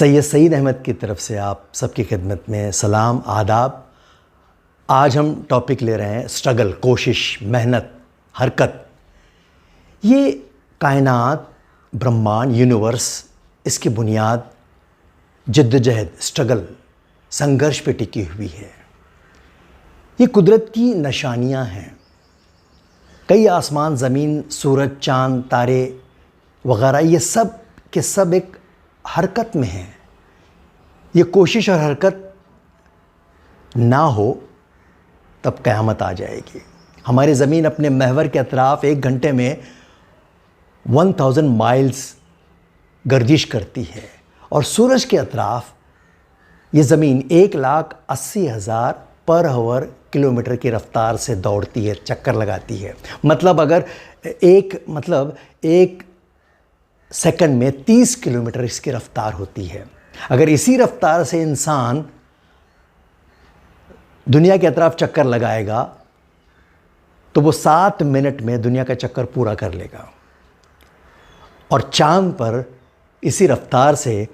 सैयद सईद अहमद की तरफ से आप सबकी खिदमत में सलाम आदाब। आज हम टॉपिक ले रहे हैं स्ट्रगल, कोशिश, मेहनत, हरकत। ये कायनात, ब्रह्मांड, यूनिवर्स, इसकी बुनियाद जद्दोजहद, स्ट्रगल, संघर्ष पे टिकी हुई है। ये कुदरत की निशानियां हैं। कई आसमान, ज़मीन, सूरज, चाँद, तारे वगैरह ये सब के सब एक हरकत में हैं। ये कोशिश और हरकत ना हो तब क़यामत आ जाएगी। हमारी ज़मीन अपने महवर के अतराफ़ 1 घंटे में 1000 माइल्स गर्दिश करती है और सूरज के अतराफ़ ये ज़मीन 1,80,000 पर आवर किलोमीटर की रफ़्तार से दौड़ती है, चक्कर लगाती है। मतलब अगर एक सेकंड में 30 किलोमीटर इसकी रफ़्तार होती है। अगर इसी रफ़्तार से इंसान दुनिया के अतराफ़ चक्कर लगाएगा तो वो 7 मिनट में दुनिया का चक्कर पूरा कर लेगा और चाँद पर इसी रफ़्तार से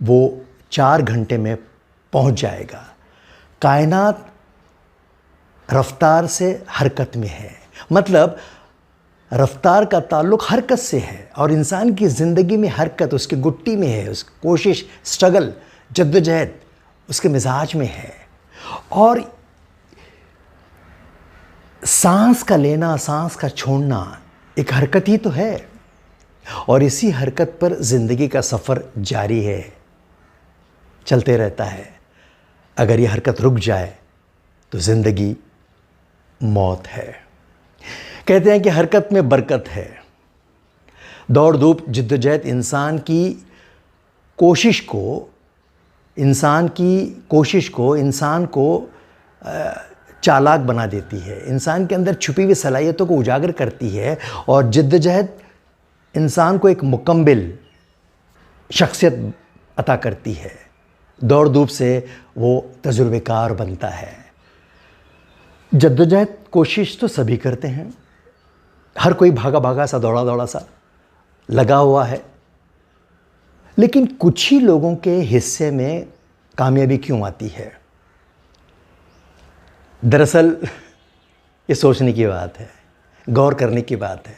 वो 4 घंटे में पहुंच जाएगा। कायनात रफ़्तार से हरकत में है, मतलब रफ़्तार का ताल्लुक़ हरकत से है और इंसान की ज़िंदगी में हरकत उसकी गुट्टी में है, उस कोशिश, स्ट्रगल, जद्दोजहद उसके मिजाज में है। और सांस का लेना, सांस का छोड़ना एक हरकत ही तो है और इसी हरकत पर ज़िंदगी का सफ़र जारी है, चलते रहता है। अगर ये हरकत रुक जाए तो ज़िंदगी मौत है। कहते हैं कि हरकत में बरकत है। दौड़ धूप, जिद्दोजहद इंसान की कोशिश को इंसान को चालाक बना देती है, इंसान के अंदर छुपी हुई सलाहियतों को उजागर करती है और जिद्दोजहद इंसान को एक मुकम्मिल शख्सियत अता करती है। दौड़ धूप से वो तजुर्बेकार बनता है। जद्दोजहद, कोशिश तो सभी करते हैं, हर कोई भागा भागा सा, दौड़ा दौड़ा सा लगा हुआ है, लेकिन कुछ ही लोगों के हिस्से में कामयाबी क्यों आती है? दरअसल ये सोचने की बात है, गौर करने की बात है।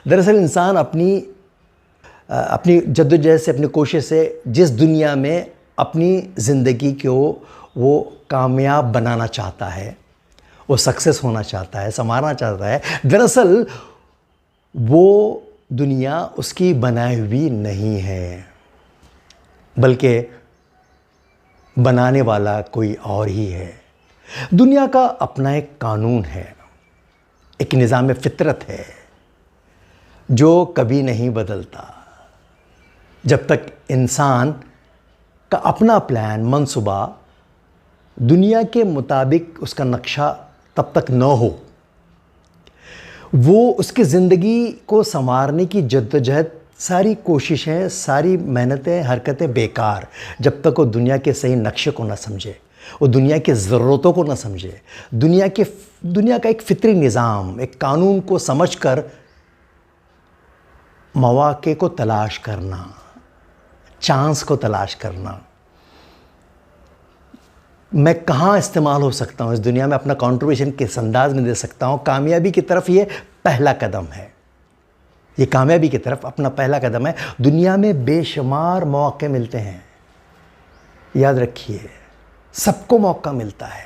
दरअसल इंसान अपनी जद्दोजहद से, अपनी कोशिश से जिस दुनिया में अपनी ज़िंदगी को वो कामयाब बनाना चाहता है, वो सक्सेस होना चाहता है, संवारना चाहता है, दरअसल वो दुनिया उसकी बनाई हुई नहीं है, बल्कि बनाने वाला कोई और ही है। दुनिया का अपना एक कानून है, एक निज़ाम फितरत है जो कभी नहीं बदलता। जब तक इंसान का अपना प्लान, मंसूबा दुनिया के मुताबिक उसका नक्शा तब तक न हो, वो उसकी ज़िंदगी को संवारने की जद्दोजहद, सारी कोशिशें, सारी मेहनतें, हरकतें बेकार। जब तक वो दुनिया के सही नक्शे को ना समझे, वो दुनिया की ज़रूरतों को ना समझे, दुनिया का एक फितरी निज़ाम, एक कानून को समझकर मौके को तलाश करना, चांस को तलाश करना, मैं कहाँ इस्तेमाल हो सकता हूँ इस दुनिया में, अपना कंट्रीब्यूशन किस अंदाज में दे सकता हूँ, कामयाबी की तरफ ये पहला कदम है। ये कामयाबी की तरफ अपना पहला कदम है। दुनिया में बेशुमार मौके मिलते हैं, याद रखिए, सबको मौका मिलता है।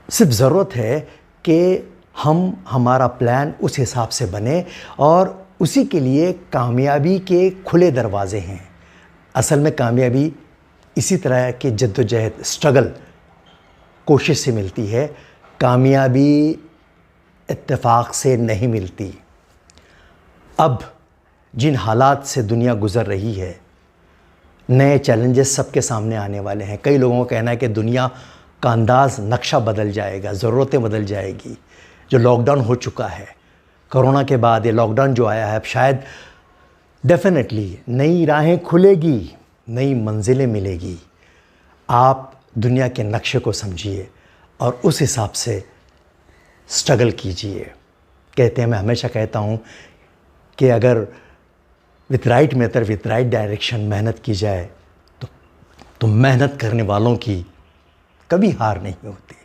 सिर्फ ज़रूरत है कि हमारा प्लान उस हिसाब से बने और उसी के लिए कामयाबी के खुले दरवाज़े हैं। असल में कामयाबी इसी तरह के जद्दोजहद, स्ट्रगल, कोशिश से मिलती है। कामयाबी इत्तेफाक से नहीं मिलती। अब जिन हालात से दुनिया गुज़र रही है, नए चैलेंजेस सबके सामने आने वाले हैं। कई लोगों का कहना है कि दुनिया का अंदाज़, नक्शा बदल जाएगा, ज़रूरतें बदल जाएगी। जो लॉकडाउन हो चुका है, कोरोना के बाद ये लॉकडाउन जो आया है, अब शायद डेफिनेटली नई राहें खुलेगी, नई मंजिलें मिलेगी। आप दुनिया के नक्शे को समझिए और उस हिसाब से स्ट्रगल कीजिए। कहते हैं, मैं हमेशा कहता हूँ कि अगर with right method, with right direction मेहनत की जाए तो मेहनत करने वालों की कभी हार नहीं होती।